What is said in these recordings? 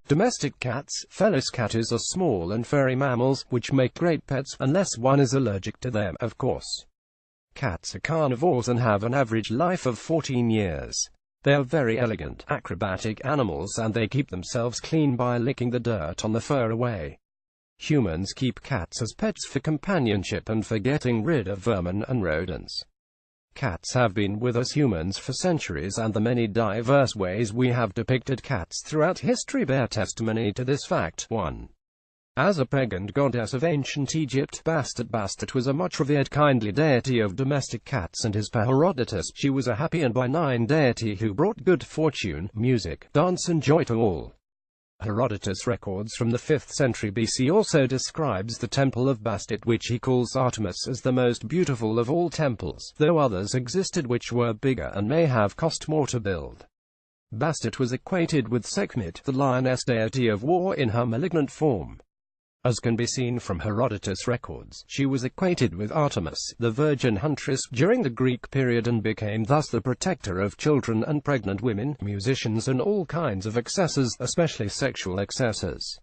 Domestic cats, Felis catties, are small and furry mammals, which make great pets, unless one is allergic to them, of course. Cats are carnivores and have an average life of 14 years. They are very elegant, acrobatic animals, and they keep themselves clean by licking the dirt on the fur away. Humans keep cats as pets for companionship and for getting rid of vermin and rodents. Cats have been with us humans for centuries, and the many diverse ways we have depicted cats throughout history bear testimony to this fact. 1. As a pagan goddess of ancient Egypt, Bastet was a much revered kindly deity of domestic cats and his pair Herodotus. She was a happy and benign deity who brought good fortune, music, dance and joy to all. Herodotus records from the 5th century BC also describes the temple of Bastet, which he calls Artemis, as the most beautiful of all temples, though others existed which were bigger and may have cost more to build. Bastet was equated with Sekhmet, the lioness deity of war in her malignant form. As can be seen from Herodotus records, she was equated with Artemis, the virgin huntress, during the Greek period, and became thus the protector of children and pregnant women, musicians and all kinds of excesses, especially sexual excesses.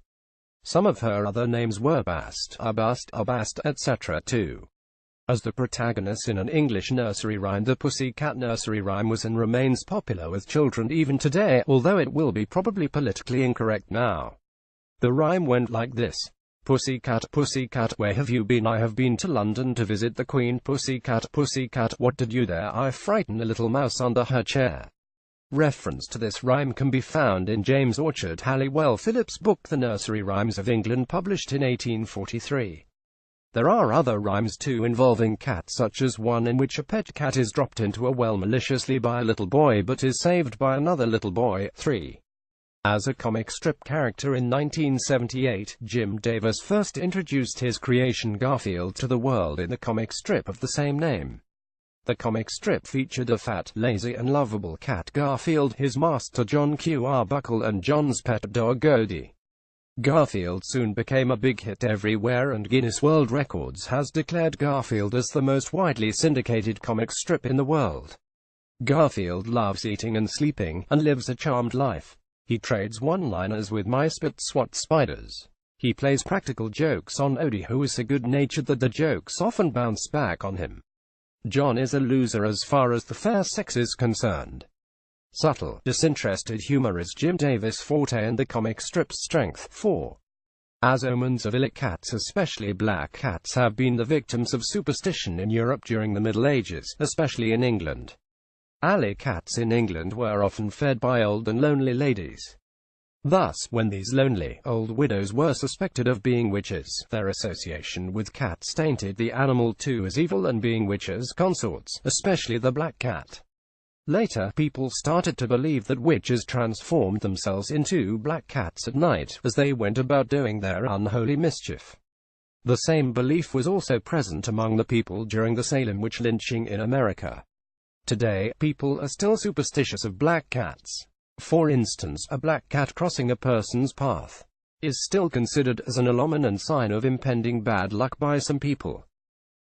Some of her other names were Bast, Arbast, etc. too. As the protagonist in an English nursery rhyme, the Pussycat nursery rhyme was and remains popular with children even today, although it will be probably politically incorrect now. The rhyme went like this. Pussycat, pussycat, where have you been? I have been to London to visit the Queen. Pussycat, pussycat, what did you there? I frightened a little mouse under her chair. Reference to this rhyme can be found in James Orchard Halliwell Phillips' book The Nursery Rhymes of England, published in 1843. There are other rhymes too involving cats, such as one in which a pet cat is dropped into a well maliciously by a little boy but is saved by another little boy. 3. As a comic strip character in 1978, Jim Davis first introduced his creation Garfield to the world in the comic strip of the same name. The comic strip featured a fat, lazy and lovable cat Garfield, his master John Q. Arbuckle, and John's pet dog Odie. Garfield soon became a big hit everywhere, and Guinness World Records has declared Garfield as the most widely syndicated comic strip in the world. Garfield loves eating and sleeping, and lives a charmed life. He trades one-liners with mice but swats spiders. He plays practical jokes on Odie, who is so good-natured that the jokes often bounce back on him. John is a loser as far as the fair sex is concerned. Subtle, disinterested humor is Jim Davis' forte and the comic strip's strength. 4. As omens of ill cats, especially black cats, have been the victims of superstition in Europe during the Middle Ages, especially in England. Alley cats in England were often fed by old and lonely ladies. Thus, when these lonely, old widows were suspected of being witches, their association with cats tainted the animal too as evil and being witches' consorts, especially the black cat. Later, people started to believe that witches transformed themselves into black cats at night, as they went about doing their unholy mischief. The same belief was also present among the people during the Salem witch lynching in America. Today, people are still superstitious of black cats. For instance, a black cat crossing a person's path is still considered as an omen and sign of impending bad luck by some people.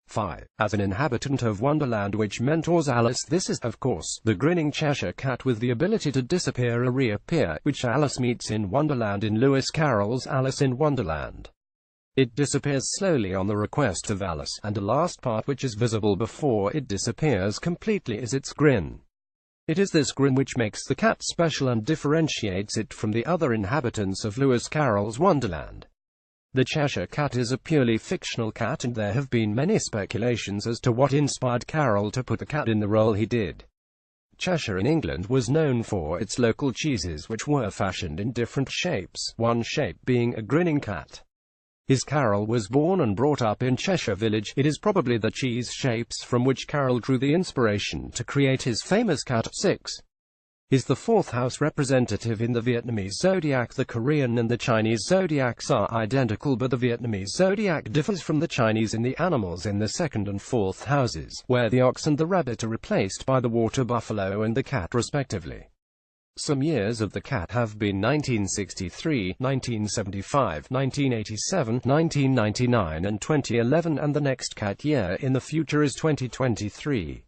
5. As an inhabitant of Wonderland which mentors Alice, this is, of course, the grinning Cheshire Cat with the ability to disappear or reappear, which Alice meets in Wonderland in Lewis Carroll's Alice in Wonderland. It disappears slowly on the request of Alice, and the last part which is visible before it disappears completely is its grin. It is this grin which makes the cat special and differentiates it from the other inhabitants of Lewis Carroll's Wonderland. The Cheshire Cat is a purely fictional cat, and there have been many speculations as to what inspired Carroll to put the cat in the role he did. Cheshire in England was known for its local cheeses, which were fashioned in different shapes, one shape being a grinning cat. As Carroll was born and brought up in Cheshire Village, it is probably the cheese shapes from which Carroll drew the inspiration to create his famous cat. 6. Is the fourth house representative in the Vietnamese zodiac. The Korean and the Chinese zodiacs are identical, but the Vietnamese zodiac differs from the Chinese in the animals in the second and fourth houses, where the ox and the rabbit are replaced by the water buffalo and the cat respectively. Some years of the cat have been 1963, 1975, 1987, 1999 and 2011, and the next cat year in the future is 2023.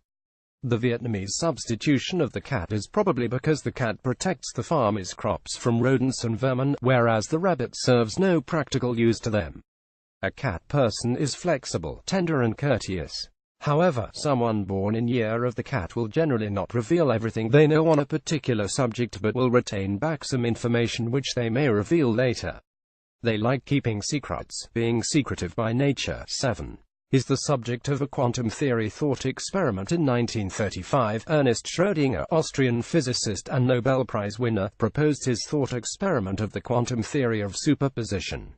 The Vietnamese substitution of the cat is probably because the cat protects the farmer's crops from rodents and vermin, whereas the rabbit serves no practical use to them. A cat person is flexible, tender and courteous. However, someone born in year of the cat will generally not reveal everything they know on a particular subject but will retain back some information which they may reveal later. They like keeping secrets, being secretive by nature. 7. Is the subject of a quantum theory thought experiment. In 1935, Ernest Schrödinger, Austrian physicist and Nobel Prize winner, proposed his thought experiment of the quantum theory of superposition.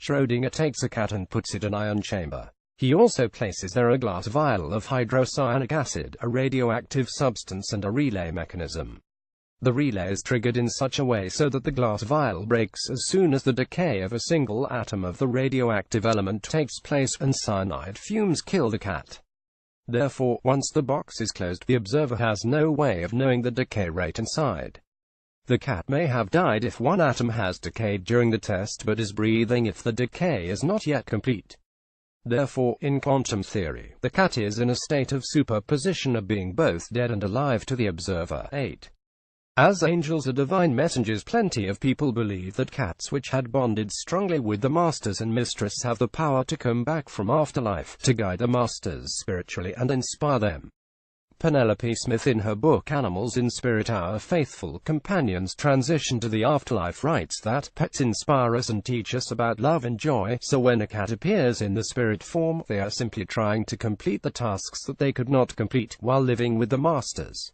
Schrödinger takes a cat and puts it in an iron chamber. He also places there a glass vial of hydrocyanic acid, a radioactive substance, and a relay mechanism. The relay is triggered in such a way so that the glass vial breaks as soon as the decay of a single atom of the radioactive element takes place, and cyanide fumes kill the cat. Therefore, once the box is closed, the observer has no way of knowing the decay rate inside. The cat may have died if one atom has decayed during the test, but is breathing if the decay is not yet complete. Therefore, in quantum theory, the cat is in a state of superposition of being both dead and alive to the observer. 8. As angels are divine messengers, plenty of people believe that cats which had bonded strongly with the masters and mistress have the power to come back from afterlife, to guide the masters spiritually and inspire them. Penelope Smith, in her book Animals in Spirit, Our Faithful Companions Transition to the Afterlife, writes that pets inspire us and teach us about love and joy, so when a cat appears in the spirit form, they are simply trying to complete the tasks that they could not complete while living with the masters.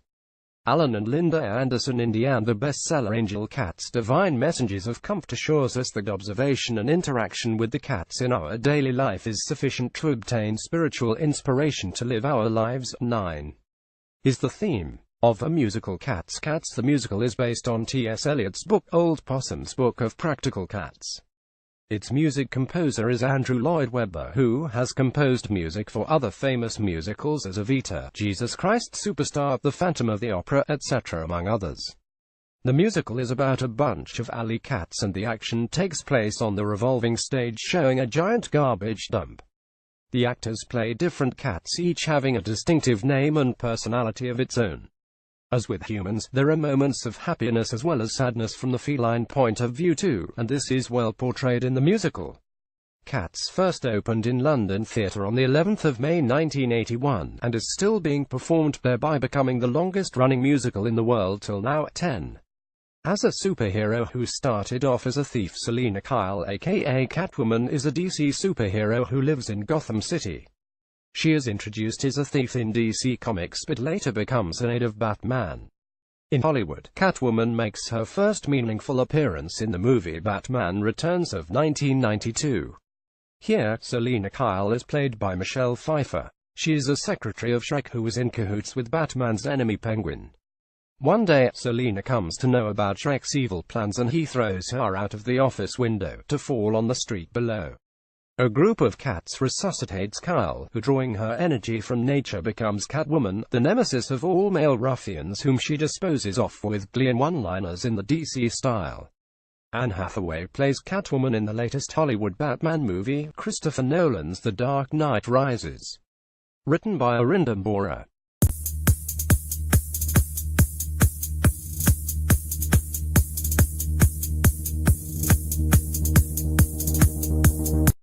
Alan and Linda Anderson, Indiana. The bestseller Angel Cats, Divine Messengers of Comfort, assures us that observation and interaction with the cats in our daily life is sufficient to obtain spiritual inspiration to live our lives. 9. Is the theme of a musical. Cats. Cats the musical is based on T.S. Eliot's book, Old Possum's Book of Practical Cats. Its music composer is Andrew Lloyd Webber, who has composed music for other famous musicals as Evita, Jesus Christ Superstar, The Phantom of the Opera, etc., among others. The musical is about a bunch of alley cats, and the action takes place on the revolving stage showing a giant garbage dump. The actors play different cats, each having a distinctive name and personality of its own. As with humans, there are moments of happiness as well as sadness from the feline point of view too, and this is well portrayed in the musical. Cats first opened in London Theatre on the 11th of May 1981, and is still being performed, thereby becoming the longest-running musical in the world till now. 10. As a superhero who started off as a thief, Selina Kyle, aka Catwoman, is a DC superhero who lives in Gotham City. She is introduced as a thief in DC Comics but later becomes an aide of Batman. In Hollywood, Catwoman makes her first meaningful appearance in the movie Batman Returns of 1992. Here, Selina Kyle is played by Michelle Pfeiffer. She is a secretary of Shrek who was in cahoots with Batman's enemy Penguin. One day, Selina comes to know about Shrek's evil plans and he throws her out of the office window, to fall on the street below. A group of cats resuscitates Kyle, who, drawing her energy from nature, becomes Catwoman, the nemesis of all male ruffians whom she disposes off with glee and one-liners in the DC style. Anne Hathaway plays Catwoman in the latest Hollywood Batman movie, Christopher Nolan's The Dark Knight Rises. Written by Arinder Bora.